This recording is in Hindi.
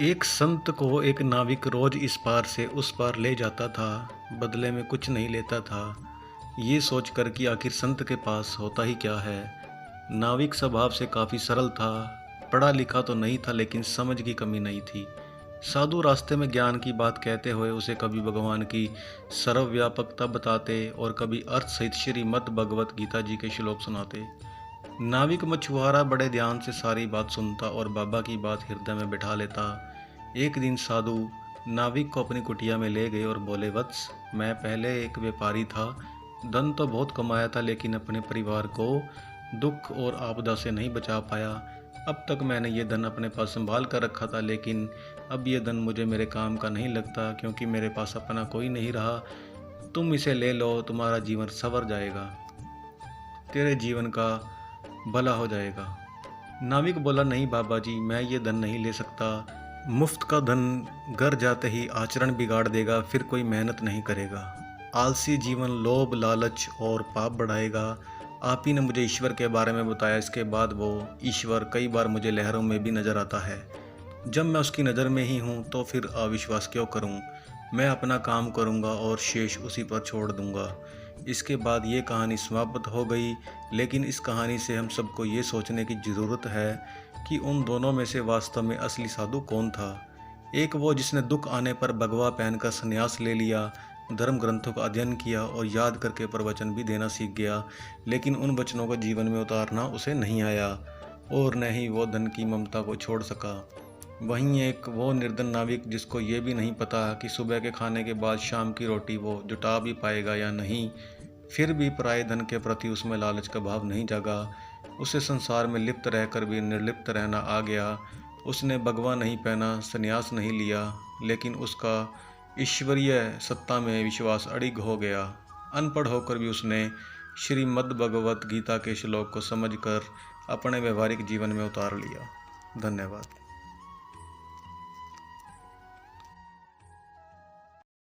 एक संत को एक नाविक रोज इस पार से उस पार ले जाता था, बदले में कुछ नहीं लेता था। ये सोचकर कि आखिर संत के पास होता ही क्या है। नाविक स्वभाव से काफ़ी सरल था, पढ़ा लिखा तो नहीं था लेकिन समझ की कमी नहीं थी। साधु रास्ते में ज्ञान की बात कहते हुए उसे कभी भगवान की सर्वव्यापकता बताते और कभी अर्थ सहित श्रीमद् भगवत गीता जी के श्लोक सुनाते। नाविक मछुआरा बड़े ध्यान से सारी बात सुनता और बाबा की बात हृदय में बिठा लेता। एक दिन साधु नाविक को अपनी कुटिया में ले गए और बोले, वत्स, मैं पहले एक व्यापारी था, धन तो बहुत कमाया था लेकिन अपने परिवार को दुख और आपदा से नहीं बचा पाया। अब तक मैंने ये धन अपने पास संभाल कर रखा था, लेकिन अब ये धन मुझे मेरे काम का नहीं लगता क्योंकि मेरे पास अपना कोई नहीं रहा। तुम इसे ले लो, तुम्हारा जीवन संवर जाएगा, तेरे जीवन का भला हो जाएगा। नाविक बोला, नहीं बाबा जी, मैं ये धन नहीं ले सकता। मुफ्त का धन घर जाते ही आचरण बिगाड़ देगा, फिर कोई मेहनत नहीं करेगा। आलसी जीवन लोभ लालच और पाप बढ़ाएगा। आप ही ने मुझे ईश्वर के बारे में बताया, इसके बाद वो ईश्वर कई बार मुझे लहरों में भी नज़र आता है। जब मैं उसकी नज़र में ही हूँ तो फिर अविश्वास क्यों करूँ। मैं अपना काम करूँगा और शेष उसी पर छोड़ दूँगा। इसके बाद ये कहानी समाप्त हो गई, लेकिन इस कहानी से हम सबको ये सोचने की ज़रूरत है कि उन दोनों में से वास्तव में असली साधु कौन था। एक वो जिसने दुख आने पर भगवा पहनकर संन्यास ले लिया, धर्म ग्रंथों का अध्ययन किया और याद करके प्रवचन भी देना सीख गया, लेकिन उन वचनों को जीवन में उतारना उसे नहीं आया और न ही वो धन की ममता को छोड़ सका। वहीं एक वो निर्धन नाविक जिसको ये भी नहीं पता कि सुबह के खाने के बाद शाम की रोटी वो जुटा भी पाएगा या नहीं, फिर भी पराये धन के प्रति उसमें लालच का भाव नहीं जागा। उसे संसार में लिप्त रहकर भी निर्लिप्त रहना आ गया। उसने भगवा नहीं पहना, संन्यास नहीं लिया, लेकिन उसका ईश्वरीय सत्ता में विश्वास अडिग हो गया। अनपढ़ होकर भी उसने श्रीमद् भगवत गीता के श्लोक को समझकर अपने व्यवहारिक जीवन में उतार लिया। धन्यवाद।